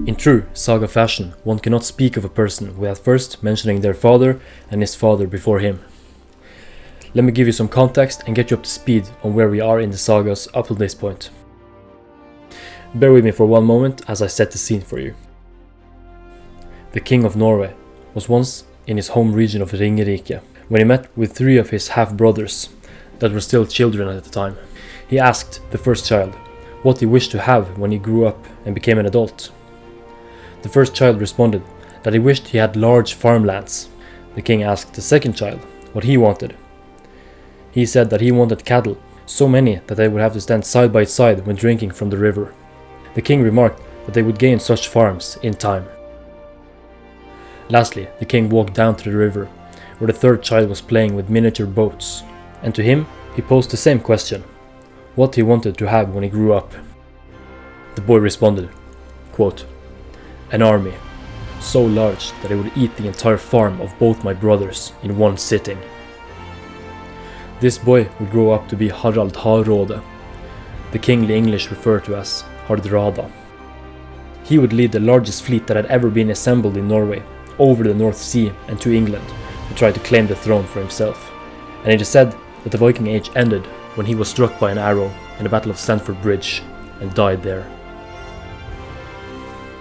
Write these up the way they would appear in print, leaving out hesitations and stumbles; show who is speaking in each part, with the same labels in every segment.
Speaker 1: In true saga fashion, one cannot speak of a person without first mentioning their father and his father before him. Let me give you some context and get you up to speed on where we are in the sagas up to this point. Bear with me for one moment as I set the scene for you. The king of Norway was once in his home region of Ringerike when he met with 3 of his half-brothers that were still children at the time. He asked the first child what he wished to have when he grew up and became an adult. The first child responded that he wished he had large farmlands. The king asked the second child what he wanted. He said that he wanted cattle, so many that they would have to stand side by side when drinking from the river. The king remarked that they would gain such farms in time. Lastly, the king walked down to the river, where the third child was playing with miniature boats, and to him he posed the same question, what he wanted to have when he grew up. The boy responded, quote, "An army, so large that it would eat the entire farm of both my brothers in one sitting." This boy would grow up to be Harald Hardråde, the kingly English referred to as Hardrada. He would lead the largest fleet that had ever been assembled in Norway over the North Sea and to England to try to claim the throne for himself. And it is said that the Viking age ended when he was struck by an arrow in the Battle of Stamford Bridge and died there.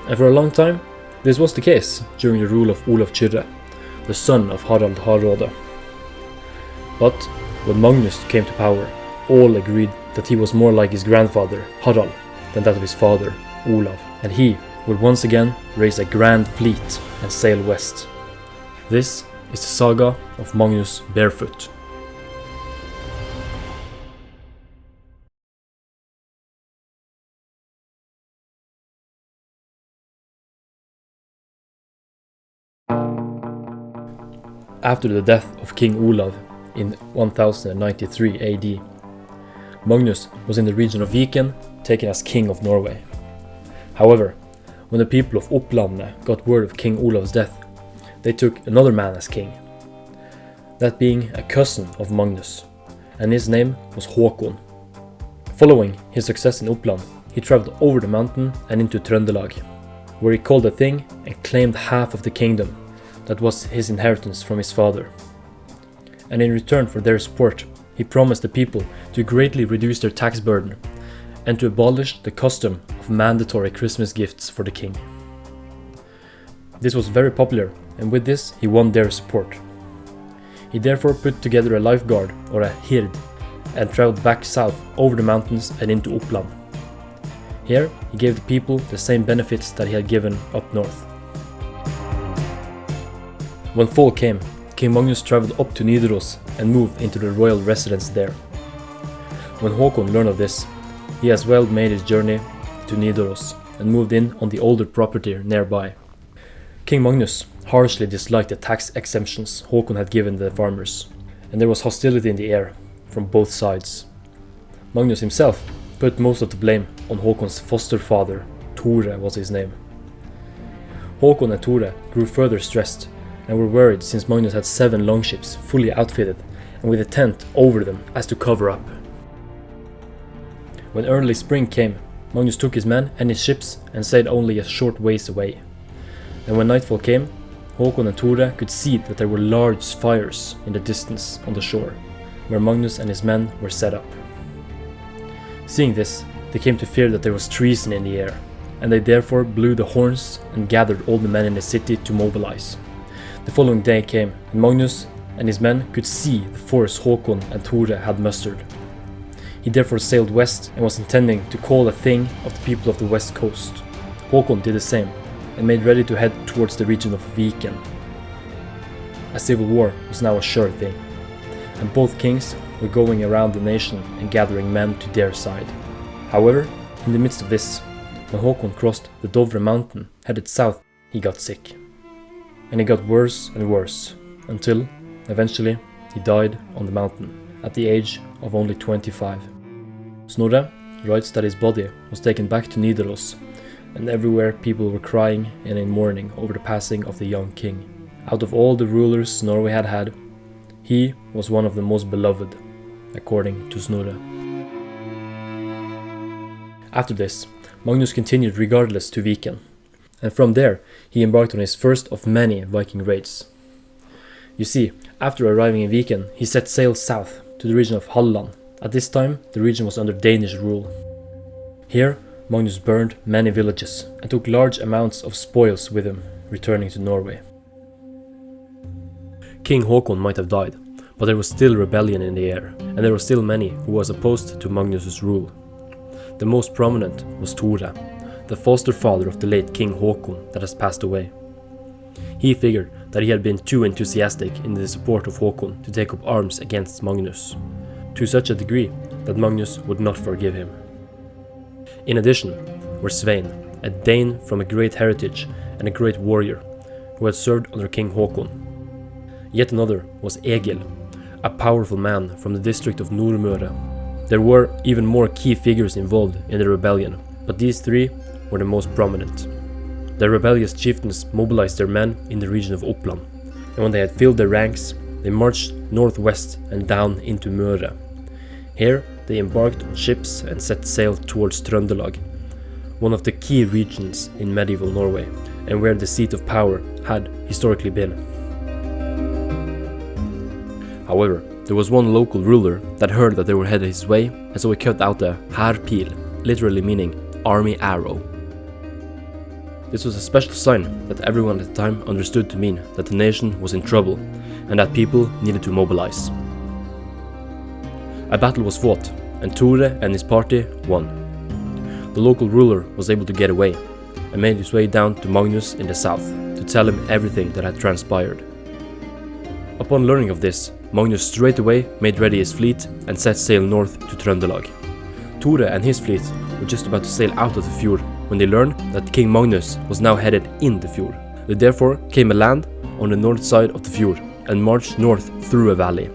Speaker 1: And for a long time, this was the case during the rule of Olav Kyrre, the son of Harald Hardråde. But when Magnus came to power, all agreed that he was more like his grandfather, Harald, than that of his father, Olav, and he would once again raise a grand fleet and sail west. This is the Saga of Magnus Barefoot. After the death of King Olav in 1093 AD, Magnus was in the region of Viking, taken as king of Norway. However, when the people of Upplandet got word of King Olav's death, they took another man as king, that being a cousin of Magnus, and his name was Håkon. Following his success in Uppland, he travelled over the mountain and into Trøndelag, where he called a thing and claimed half of the kingdom that was his inheritance from his father. And in return for their support, he promised the people to greatly reduce their tax burden and to abolish the custom of mandatory Christmas gifts for the king. This was very popular, and with this he won their support. He therefore put together a lifeguard, or a hird, and travelled back south over the mountains and into Uppland. Here he gave the people the same benefits that he had given up north. When fall came, King Magnus travelled up to Nidaros and moved into the royal residence there. When Håkon learned of this, he as well made his journey to Nidaros and moved in on the older property nearby. King Magnus harshly disliked the tax exemptions Håkon had given the farmers, and there was hostility in the air from both sides. Magnus himself put most of the blame on Håkon's foster father, Tore was his name. Håkon and Tore grew further stressed and were worried since Magnus had 7 longships fully outfitted and with a tent over them as to cover up. When early spring came, Magnus took his men and his ships and sailed only a short ways away. And when nightfall came, Håkon and Tore could see that there were large fires in the distance on the shore, where Magnus and his men were set up. Seeing this, they came to fear that there was treason in the air, and they therefore blew the horns and gathered all the men in the city to mobilize. The following day came, and Magnus and his men could see the force Håkon and Tore had mustered. He therefore sailed west and was intending to call a thing of the people of the west coast. Håkon did the same and made ready to head towards the region of Viking. A civil war was now a sure thing, and both kings were going around the nation and gathering men to their side. However, in the midst of this, when Håkon crossed the Dovre mountain headed south, he got sick. And it got worse and worse, until, eventually, he died on the mountain, at the age of only 25. Snorre writes that his body was taken back to Nidaros, and everywhere people were crying and in mourning over the passing of the young king. Out of all the rulers Norway had had, he was one of the most beloved, according to Snorre. After this, Magnus continued regardless to Viken, and from there he embarked on his first of many Viking raids. You see, after arriving in Viken, he set sail south to the region of Halland. At this time, the region was under Danish rule. Here, Magnus burned many villages and took large amounts of spoils with him, returning to Norway. King Håkon might have died, but there was still rebellion in the air, and there were still many who was opposed to Magnus' rule. The most prominent was Tore, the foster father of the late King Håkon that has passed away. He figured that he had been too enthusiastic in the support of Håkon to take up arms against Magnus, to such a degree that Magnus would not forgive him. In addition were Svein, a Dane from a great heritage and a great warrior, who had served under King Håkon. Yet another was Egil, a powerful man from the district of Nordmøre. There were even more key figures involved in the rebellion, but these three were the most prominent. The rebellious chieftains mobilized their men in the region of Uppland, and when they had filled their ranks, they marched northwest and down into Møre. Here they embarked on ships and set sail towards Trøndelag, one of the key regions in medieval Norway, and where the seat of power had historically been. However, there was one local ruler that heard that they were headed his way, and so he cut out the hærpil, literally meaning army arrow. This was a special sign that everyone at the time understood to mean that the nation was in trouble and that people needed to mobilize. A battle was fought, and Tore and his party won. The local ruler was able to get away and made his way down to Magnus in the south to tell him everything that had transpired. Upon learning of this, Magnus straight away made ready his fleet and set sail north to Trøndelag. Tore and his fleet were just about to sail out of the fjord when they learned that King Magnus was now headed in the fjord. They therefore came to land on the north side of the fjord and marched north through a valley.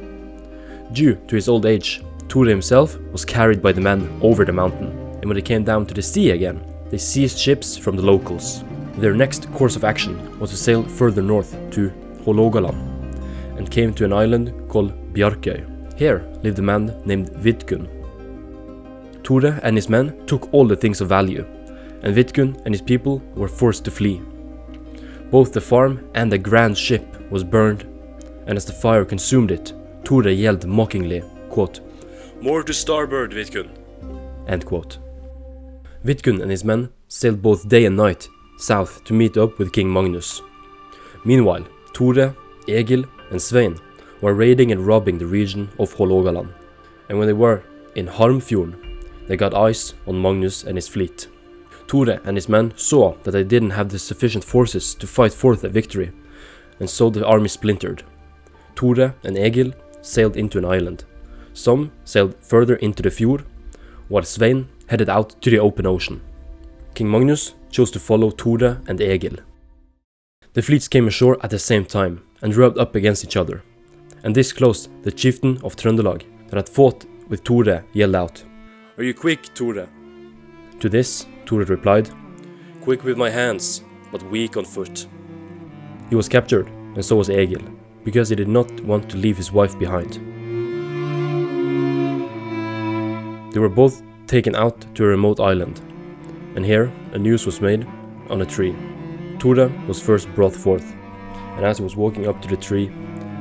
Speaker 1: Due to his old age, Tore himself was carried by the men over the mountain, and when they came down to the sea again, they seized ships from the locals. Their next course of action was to sail further north to Hålogaland, and came to an island called Bjarkøy. Here lived a man named Vidkun. Tore and his men took all the things of value, and Vidkun and his people were forced to flee. Both the farm and the grand ship was burned, and as the fire consumed it, Tore yelled mockingly, quote, "More to starboard, Vidkun!" End quote. Vidkun and his men sailed both day and night south to meet up with King Magnus. Meanwhile, Tore, Egil and Svein were raiding and robbing the region of Hålogaland, and when they were in Harmfjorden, they got eyes on Magnus and his fleet. Tore and his men saw that they didn't have the sufficient forces to fight forth a victory, and so the army splintered. Tore and Egil sailed into an island. Some sailed further into the fjord, while Svein headed out to the open ocean. King Magnus chose to follow Tore and Egil. The fleets came ashore at the same time and rubbed up against each other, and this close the chieftain of Trøndelag that had fought with Tore yelled out, "Are you quick, Tore?" To this, Tore replied, "Quick with my hands, but weak on foot." He was captured, and so was Egil, because he did not want to leave his wife behind. They were both taken out to a remote island, and here a noose was made on a tree. Tore was first brought forth, and as he was walking up to the tree,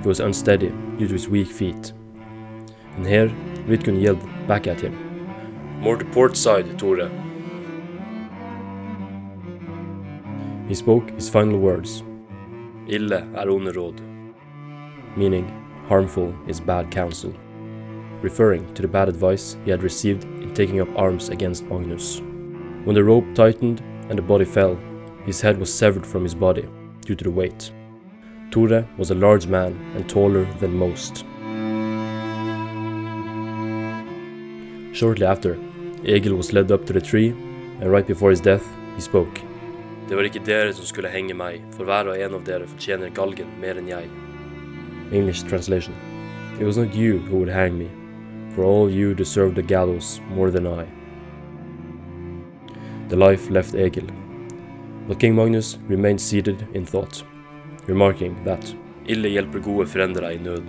Speaker 1: he was unsteady due to his weak feet. And here Vidkun yelled back at him, "More to port side, Tore." He spoke his final words, "Ille er onde råd," meaning harmful is bad counsel, referring to the bad advice he had received in taking up arms against Magnus. When the rope tightened and the body fell, his head was severed from his body due to the weight. Tore was a large man and taller than most. Shortly after, Egil was led up to the tree, and right before his death, he spoke. "Det var ikke dere som skulle henge meg, for hver og en av dere fortjener galgen mer enn jeg." English translation. "It was not you who would hang me, for all you deserve the gallows more than I." The life left Egil, but King Magnus remained seated in thought, remarking that "Ille hjelper gode frender i nøden.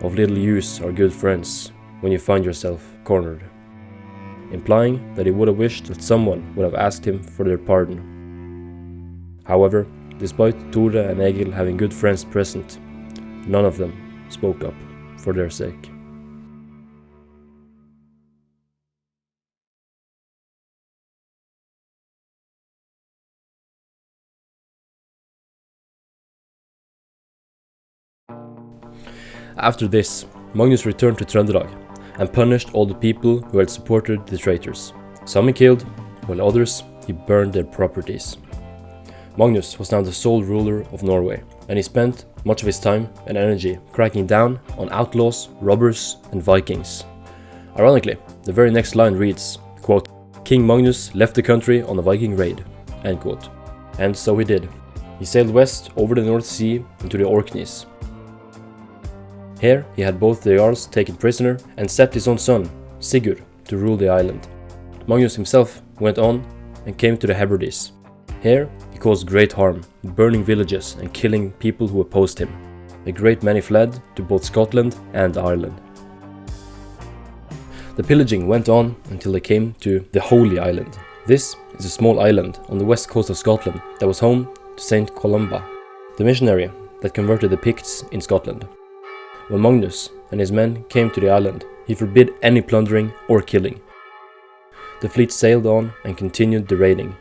Speaker 1: Of little use are good friends when you find yourself cornered," implying that he would have wished that someone would have asked him for their pardon. However, despite Tore and Egil having good friends present, none of them spoke up for their sake. After this, Magnus returned to Trøndelag and punished all the people who had supported the traitors. Some he killed, while others he burned their properties. Magnus was now the sole ruler of Norway, and he spent much of his time and energy cracking down on outlaws, robbers, and Vikings. Ironically, the very next line reads, quote, "King Magnus left the country on a Viking raid," end quote. And so he did. He sailed west over the North Sea into the Orkneys. Here he had both the Jarls taken prisoner and set his own son, Sigurd, to rule the island. Magnus himself went on and came to the Hebrides. Here he caused great harm, burning villages and killing people who opposed him. A great many fled to both Scotland and Ireland. The pillaging went on until they came to the Holy Island. This is a small island on the west coast of Scotland that was home to Saint Columba, the missionary that converted the Picts in Scotland. When Magnus and his men came to the island, he forbid any plundering or killing. The fleet sailed on and continued the raiding.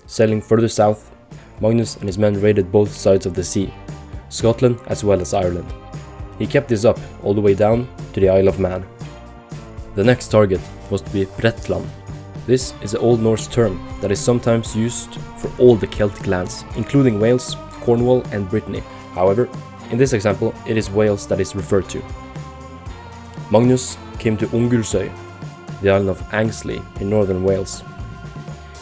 Speaker 1: Sailing further south, Magnus and his men raided both sides of the sea, Scotland as well as Ireland. He kept this up all the way down to the Isle of Man. The next target was to be Bretland. This is an Old Norse term that is sometimes used for all the Celtic lands, including Wales, Cornwall and Brittany. However, in this example, it is Wales that is referred to. Magnus came to Ungursøy, the island of Anglesey in northern Wales.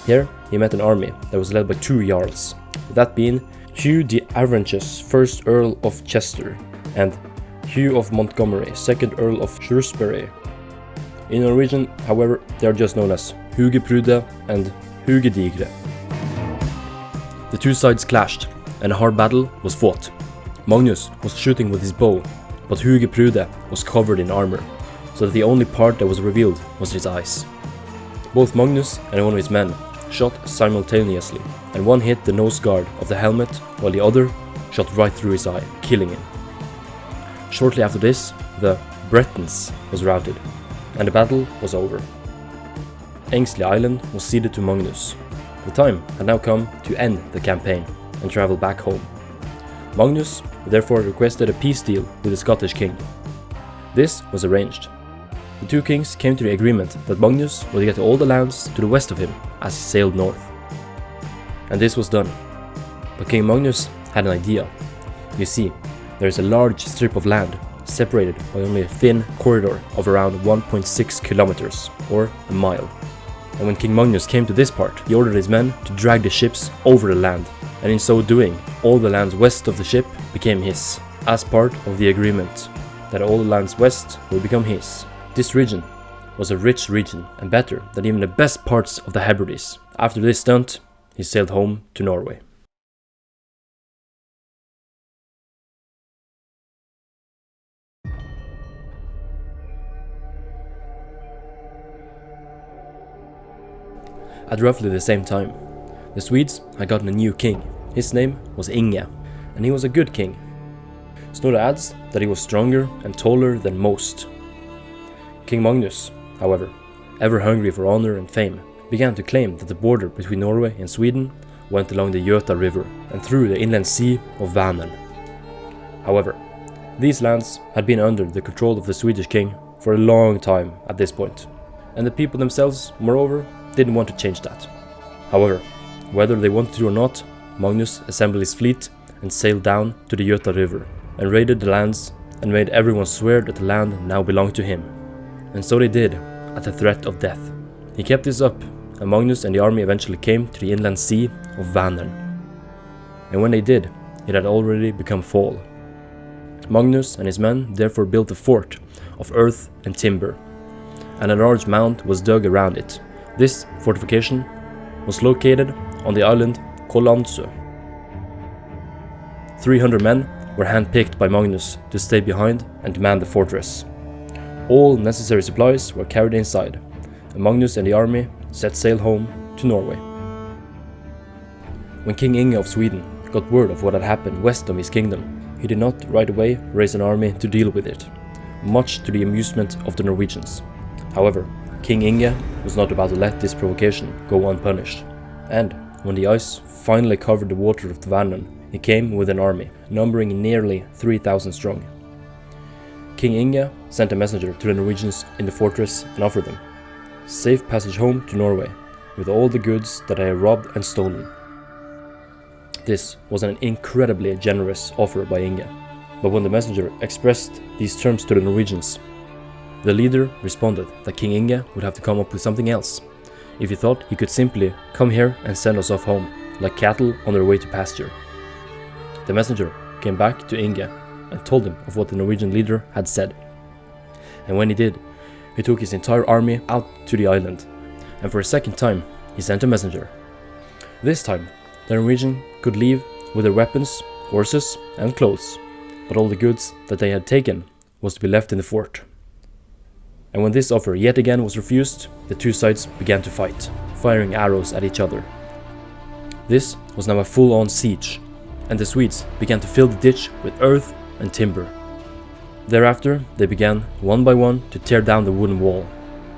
Speaker 1: Here he met an army that was led by two Jarls, that being Hugh de Avranches, 1st Earl of Chester, and Hugh of Montgomery, 2nd Earl of Shrewsbury. In Norwegian, however, they are just known as Hugeprude and Hugedigre. The two sides clashed, and a hard battle was fought. Magnus was shooting with his bow, but Hugeprude was covered in armor, so that the only part that was revealed was his eyes. Both Magnus and one of his men shot simultaneously, and one hit the nose guard of the helmet, while the other shot right through his eye, killing him. Shortly after this, the Bretons was routed, and the battle was over. Anglesey Island was ceded to Magnus. The time had now come to end the campaign and travel back home. Magnus therefore requested a peace deal with the Scottish king. This was arranged. The two kings came to the agreement that Magnus would get all the lands to the west of him as he sailed north. And this was done. But King Magnus had an idea. You see, there is a large strip of land separated by only a thin corridor of around 1.6 kilometers, or a mile. And when King Magnus came to this part, he ordered his men to drag the ships over the land, and in so doing, all the lands west of the ship became his, as part of the agreement that all the lands west would become his. This region was a rich region and better than even the best parts of the Hebrides. After this stunt, he sailed home to Norway. At roughly the same time, the Swedes had gotten a new king. His name was Inge, and he was a good king. Snorre adds that he was stronger and taller than most. King Magnus, however, ever hungry for honor and fame, began to claim that the border between Norway and Sweden went along the Göta River and through the inland sea of Vänern. However, these lands had been under the control of the Swedish king for a long time at this point, and the people themselves, moreover, didn't want to change that. However, whether they wanted to or not, Magnus assembled his fleet and sailed down to the Göta River and raided the lands and made everyone swear that the land now belonged to him. And so they did, at the threat of death. He kept this up, and Magnus and the army eventually came to the inland sea of Vänern. And when they did, it had already become fall. Magnus and his men therefore built a fort of earth and timber, and a large mound was dug around it. This fortification was located on the island Kålandsø. 300 men were handpicked by Magnus to stay behind and man the fortress. All necessary supplies were carried inside, and Magnus and the army set sail home to Norway. When King Inge of Sweden got word of what had happened west of his kingdom, he did not right away raise an army to deal with it, much to the amusement of the Norwegians. However, King Inge was not about to let this provocation go unpunished, and when the ice finally covered the water of the Vänern, he came with an army, numbering nearly 3,000 strong. King Inge sent a messenger to the Norwegians in the fortress and offered them safe passage home to Norway, with all the goods that they had robbed and stolen. This was an incredibly generous offer by Inge, but when the messenger expressed these terms to the Norwegians, the leader responded that King Inge would have to come up with something else, if he thought he could simply come here and send us off home, like cattle on their way to pasture. The messenger came back to Inge and told him of what the Norwegian leader had said. And when he did, he took his entire army out to the island, and for a second time he sent a messenger. This time, the Norwegian could leave with their weapons, horses and clothes, but all the goods that they had taken was to be left in the fort. And when this offer yet again was refused, the two sides began to fight, firing arrows at each other. This was now a full-on siege, and the Swedes began to fill the ditch with earth and timber. Thereafter, they began one by one to tear down the wooden wall.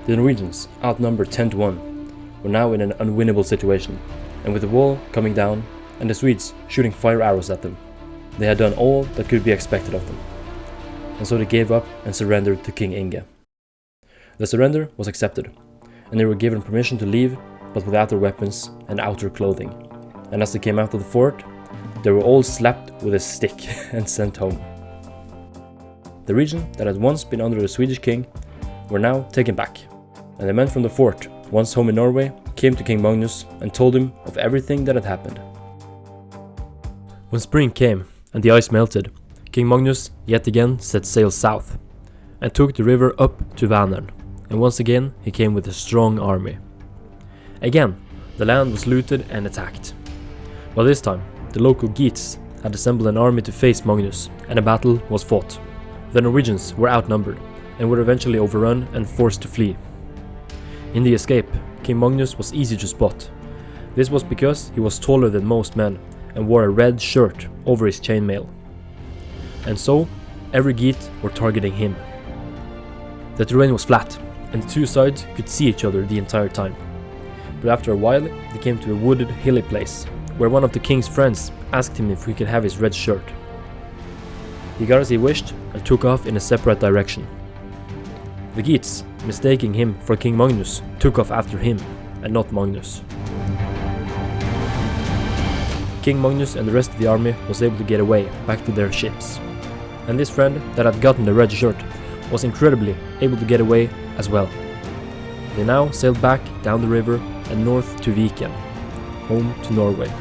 Speaker 1: The Norwegians, outnumbered 10 to 1, were now in an unwinnable situation, and with the wall coming down and the Swedes shooting fire arrows at them, they had done all that could be expected of them. And so they gave up and surrendered to King Inge. The surrender was accepted, and they were given permission to leave, but without their weapons and outer clothing. And as they came out of the fort, they were all slapped with a stick and sent home. The region that had once been under the Swedish king were now taken back, and the men from the fort, once home in Norway, came to King Magnus and told him of everything that had happened. When spring came and the ice melted, King Magnus yet again set sail south and took the river up to Vänern, and once again he came with a strong army. Again, the land was looted and attacked. But this time, the local Geats had assembled an army to face Magnus, and a battle was fought. The Norwegians were outnumbered and were eventually overrun and forced to flee. In the escape, King Magnus was easy to spot. This was because he was taller than most men and wore a red shirt over his chainmail. And so, every Geat were targeting him. The terrain was flat, and the two sides could see each other the entire time. But after a while, they came to a wooded, hilly place, where one of the king's friends asked him if he could have his red shirt. He got as he wished and took off in a separate direction. The Geats, mistaking him for King Magnus, took off after him, and not Magnus. King Magnus and the rest of the army was able to get away back to their ships. And this friend that had gotten the red shirt was incredibly able to get away as well. They now sailed back down the river and north to Viking, home to Norway.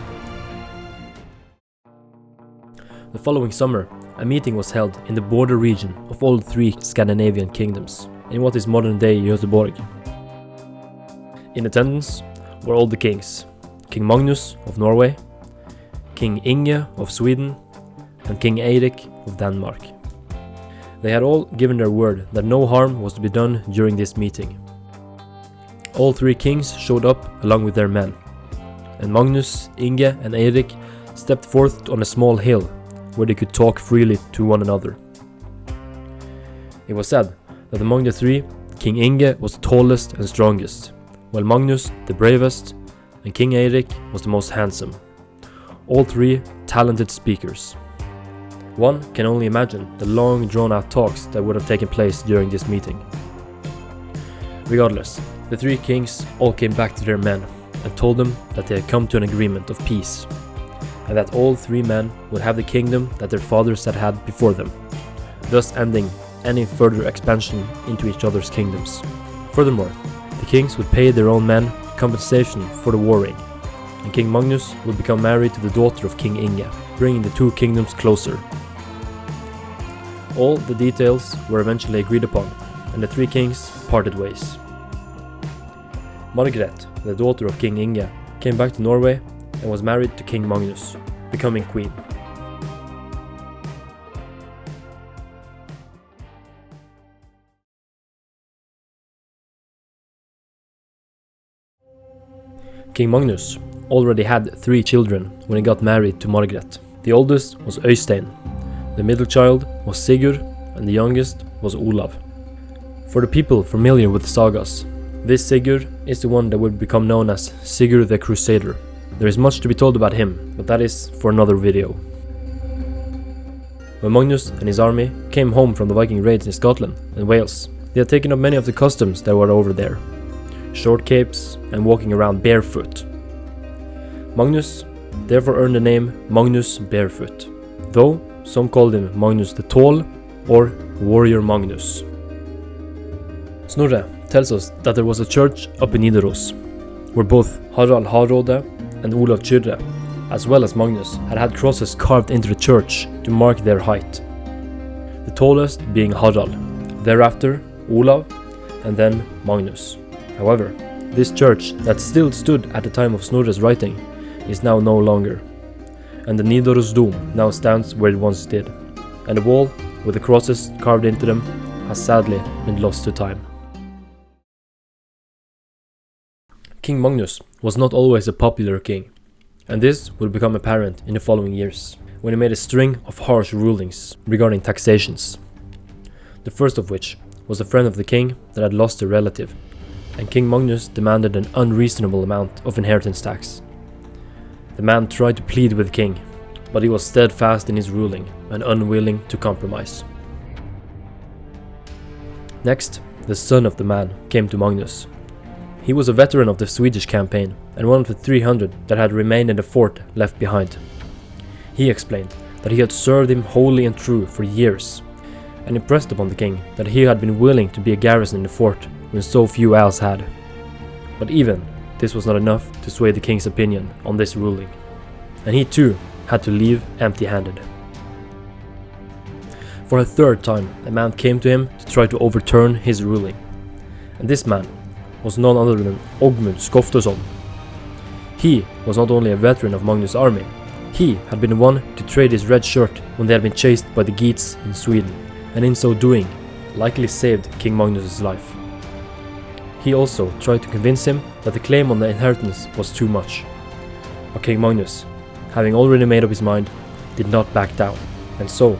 Speaker 1: The following summer, a meeting was held in the border region of all three Scandinavian kingdoms, in what is modern-day Göteborg. In attendance were all the kings: King Magnus of Norway, King Inge of Sweden, and King Eirik of Denmark. They had all given their word that no harm was to be done during this meeting. All three kings showed up along with their men, and Magnus, Inge, and Eirik stepped forth on a small hill where they could talk freely to one another. It was said that among the three, King Inge was the tallest and strongest, while Magnus the bravest, and King Eirik was the most handsome. All three talented speakers. One can only imagine the long drawn-out talks that would have taken place during this meeting. Regardless, the three kings all came back to their men and told them that they had come to an agreement of peace, and that all three men would have the kingdom that their fathers had had before them, thus ending any further expansion into each other's kingdoms. Furthermore, the kings would pay their own men compensation for the warring, and King Magnus would become married to the daughter of King Inge, bringing the two kingdoms closer. All the details were eventually agreed upon, and the three kings parted ways. Margaret, the daughter of King Inge, came back to Norway and was married to King Magnus, becoming queen. King Magnus already had 3 children when he got married to Margaret. The oldest was Øystein, the middle child was Sigurd, and the youngest was Olav. For the people familiar with sagas, this Sigurd is the one that would become known as Sigurd the Crusader. There is much to be told about him, but that is for another video. When Magnus and his army came home from the Viking raids in Scotland and Wales, they had taken up many of the customs that were over there. Short capes and walking around barefoot. Magnus therefore earned the name Magnus Barefoot, though some called him Magnus the Tall or Warrior Magnus. Snorre tells us that there was a church up in Nidaros, where both Harald Hardråde and Olav Kyrre, as well as Magnus, had crosses carved into the church to mark their height. The tallest being Harald, thereafter Olav, and then Magnus. However, this church that still stood at the time of Snorre's writing is now no longer, and the Nidaros Dome now stands where it once did, and the wall with the crosses carved into them has sadly been lost to time. King Magnus was not always a popular king, and this would become apparent in the following years, when he made a string of harsh rulings regarding taxations. The first of which was a friend of the king that had lost a relative, and King Magnus demanded an unreasonable amount of inheritance tax. The man tried to plead with the king, but he was steadfast in his ruling and unwilling to compromise. Next, the son of the man came to Magnus. He was a veteran of the Swedish campaign and one of the 300 that had remained in the fort left behind. He explained that he had served him wholly and true for years, and impressed upon the king that he had been willing to be a garrison in the fort when so few else had. But even this was not enough to sway the king's opinion on this ruling, and he too had to leave empty-handed. For a third time, a man came to him to try to overturn his ruling, and this man was none other than Ogmund Skoftason. He was not only a veteran of Magnus' army, he had been the one to trade his red shirt when they had been chased by the Geats in Sweden, and in so doing, likely saved King Magnus' life. He also tried to convince him that the claim on the inheritance was too much. But King Magnus, having already made up his mind, did not back down, and so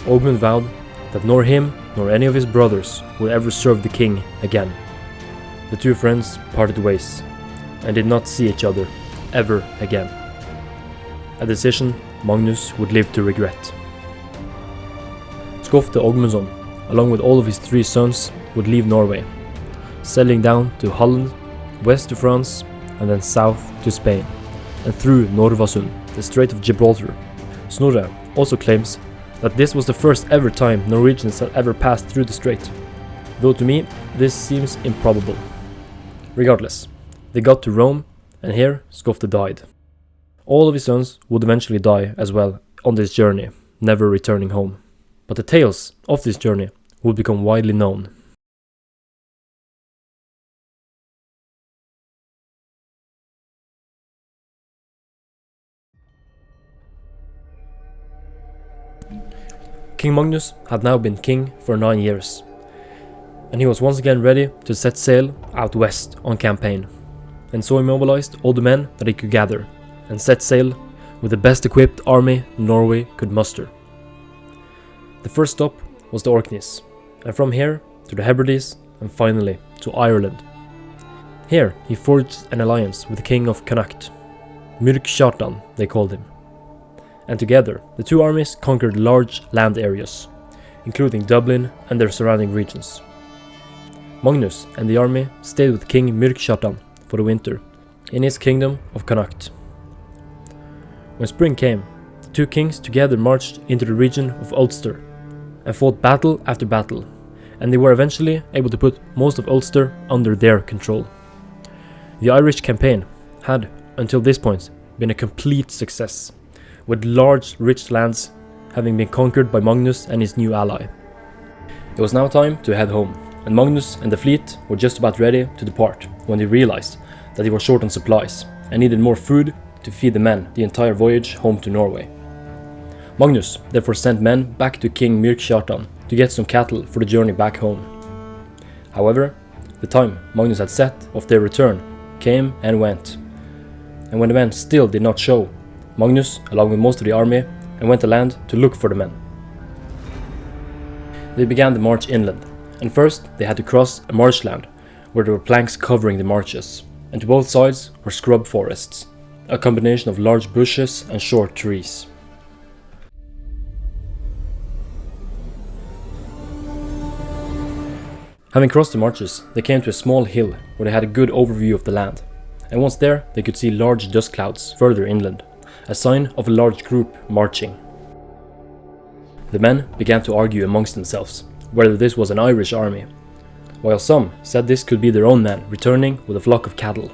Speaker 1: Ogmund vowed that nor him nor any of his brothers would ever serve the king again. The two friends parted ways, and did not see each other ever again. A decision Magnus would live to regret. Skofte Ogmundsson, along with all of his 3 sons, would leave Norway, sailing down to Holland, west to France, and then south to Spain, and through Norvasund, the Strait of Gibraltar. Snorre also claims that this was the first ever time Norwegians had ever passed through the strait, though to me this seems improbable. Regardless, they got to Rome, and here Skofte died. All of his sons would eventually die as well on this journey, never returning home. But the tales of this journey would become widely known. King Magnus had now been king for 9 years, and he was once again ready to set sail out west on campaign, and so he mobilized all the men that he could gather, and set sail with the best equipped army Norway could muster. The first stop was the Orkneys, and from here to the Hebrides, and finally to Ireland. Here he forged an alliance with the king of Connacht, Myrk they called him, and together the two armies conquered large land areas, including Dublin and their surrounding regions. Magnus and the army stayed with King Myrk for the winter in his kingdom of Connacht. When spring came, the two kings together marched into the region of Ulster and fought battle after battle, and they were eventually able to put most of Ulster under their control. The Irish campaign had, until this point, been a complete success, with large rich lands having been conquered by Magnus and his new ally. It was now time to head home, and Magnus and the fleet were just about ready to depart when they realized that they were short on supplies and needed more food to feed the men the entire voyage home to Norway. Magnus therefore sent men back to King Myrk to get some cattle for the journey back home. However, the time Magnus had set of their return came and went, and when the men still did not show, Magnus, along with most of the army, went to land to look for the men. They began the march inland, and first they had to cross a marshland where there were planks covering the marshes, and to both sides were scrub forests, a combination of large bushes and short trees. Having crossed the marshes, they came to a small hill where they had a good overview of the land, and once there they could see large dust clouds further inland, a sign of a large group marching. The men began to argue amongst themselves whether this was an Irish army, while some said this could be their own men returning with a flock of cattle.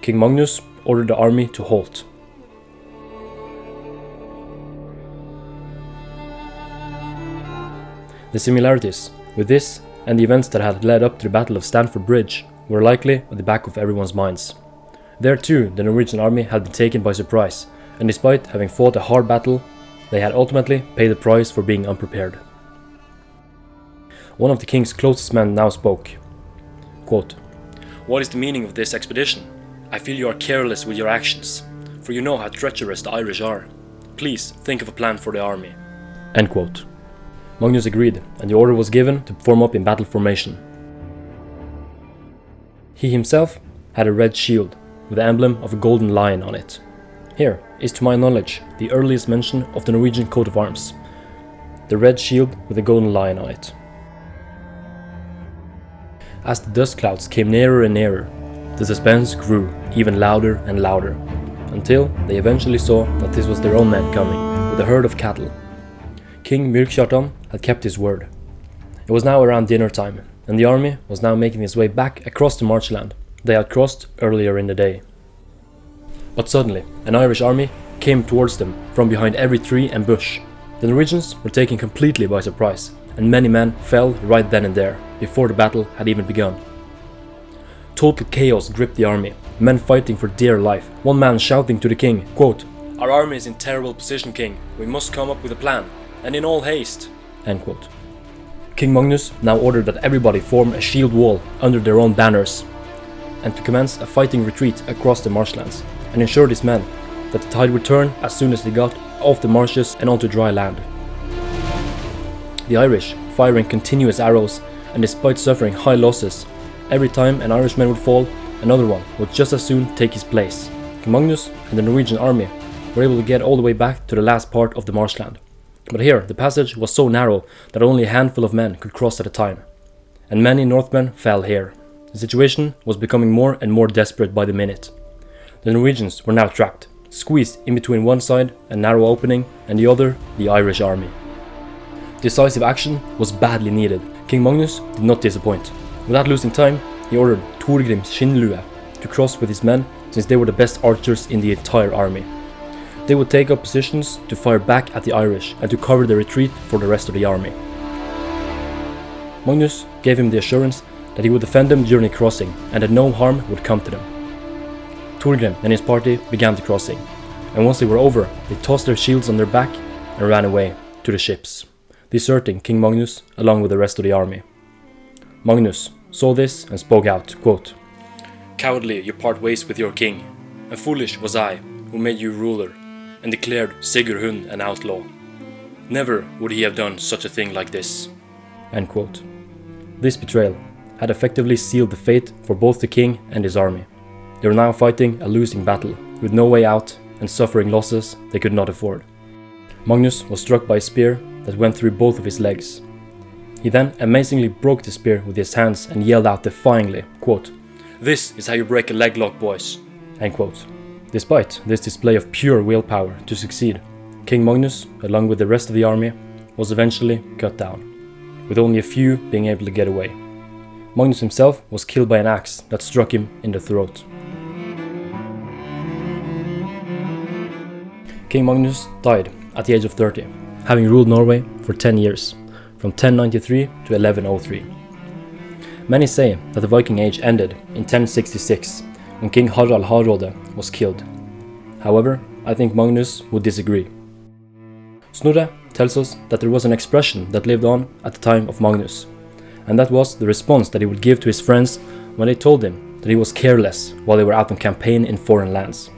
Speaker 1: King Magnus ordered the army to halt. The similarities with this and the events that had led up to the Battle of Stamford Bridge were likely at the back of everyone's minds. There too, the Norwegian army had been taken by surprise, and despite having fought a hard battle, they had ultimately paid the price for being unprepared. One of the king's closest men now spoke. Quote, "What is the meaning of this expedition? I feel you are careless with your actions, for you know how treacherous the Irish are. Please think of a plan for the army." End quote. Magnus agreed, and the order was given to form up in battle formation. He himself had a red shield with the emblem of a golden lion on it. Here is, to my knowledge, the earliest mention of the Norwegian coat of arms, the red shield with a golden lion on it. As the dust clouds came nearer and nearer, the suspense grew even louder and louder, until they eventually saw that this was their own men coming, with a herd of cattle. King Myrkjartan had kept his word. It was now around dinner time, and the army was now making its way back across the marshland they had crossed earlier in the day. But suddenly, an Irish army came towards them from behind every tree and bush. The Norwegians were taken completely by surprise, and many men fell right then and there, before the battle had even begun. Total chaos gripped the army, men fighting for dear life, one man shouting to the king, quote, "Our army is in terrible position, king. We must come up with a plan, and in all haste." End quote. King Magnus now ordered that everybody form a shield wall under their own banners, and to commence a fighting retreat across the marshlands, and ensure this meant that the tide would turn as soon as they got off the marshes and onto dry land. The Irish, firing continuous arrows, and despite suffering high losses, every time an Irishman would fall, another one would just as soon take his place. King Magnus and the Norwegian army were able to get all the way back to the last part of the marshland. But here, the passage was so narrow that only a handful of men could cross at a time, and many Northmen fell here. The situation was becoming more and more desperate by the minute. The Norwegians were now trapped, squeezed in between one side, a narrow opening, and the other, the Irish army. Decisive action was badly needed. King Magnus did not disappoint. Without losing time, he ordered Thorgrim Skinnlue to cross with his men, since they were the best archers in the entire army. They would take up positions to fire back at the Irish and to cover the retreat for the rest of the army. Magnus gave him the assurance that he would defend them during the crossing and that no harm would come to them. Thorgrim and his party began the crossing, and once they were over, they tossed their shields on their back and ran away to the ships, deserting King Magnus along with the rest of the army. Magnus saw this and spoke out, quote, "Cowardly you part ways with your king, and foolish was I who made you ruler and declared Sigurd an outlaw. Never would he have done such a thing like this." End quote. This betrayal had effectively sealed the fate for both the king and his army. They were now fighting a losing battle, with no way out and suffering losses they could not afford. Magnus was struck by a spear that went through both of his legs. He then amazingly broke the spear with his hands and yelled out defiantly, quote, "This is how you break a leg lock, boys." End quote. Despite this display of pure willpower to succeed, King Magnus, along with the rest of the army, was eventually cut down, with only a few being able to get away. Magnus himself was killed by an axe that struck him in the throat. King Magnus died at the age of 30, having ruled Norway for 10 years, from 1093 to 1103. Many say that the Viking Age ended in 1066, when King Harald Hardråde was killed. However, I think Magnus would disagree. Snorre tells us that there was an expression that lived on at the time of Magnus, and that was the response that he would give to his friends when they told him that he was careless while they were out on campaign in foreign lands.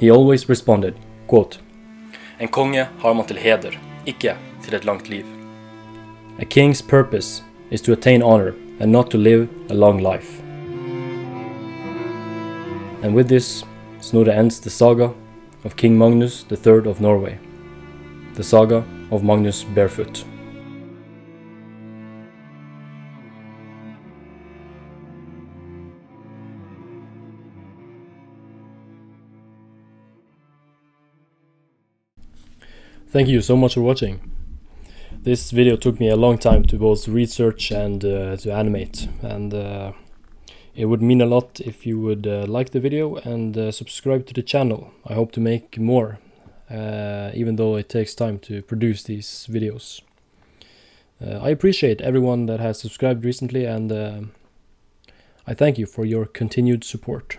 Speaker 1: He always responded, quote, En konge har man til heder, ikke til et langt liv. A king's purpose is to attain honor and not to live a long life. And with this, Snorre ends the saga of King Magnus III of Norway, the Saga of Magnus Barefoot. Thank you so much for watching. This video took me a long time to both research and to animate, and it would mean a lot if you would like the video and subscribe to the channel. I hope to make more, even though it takes time to produce these videos. I appreciate everyone that has subscribed recently, and I thank you for your continued support.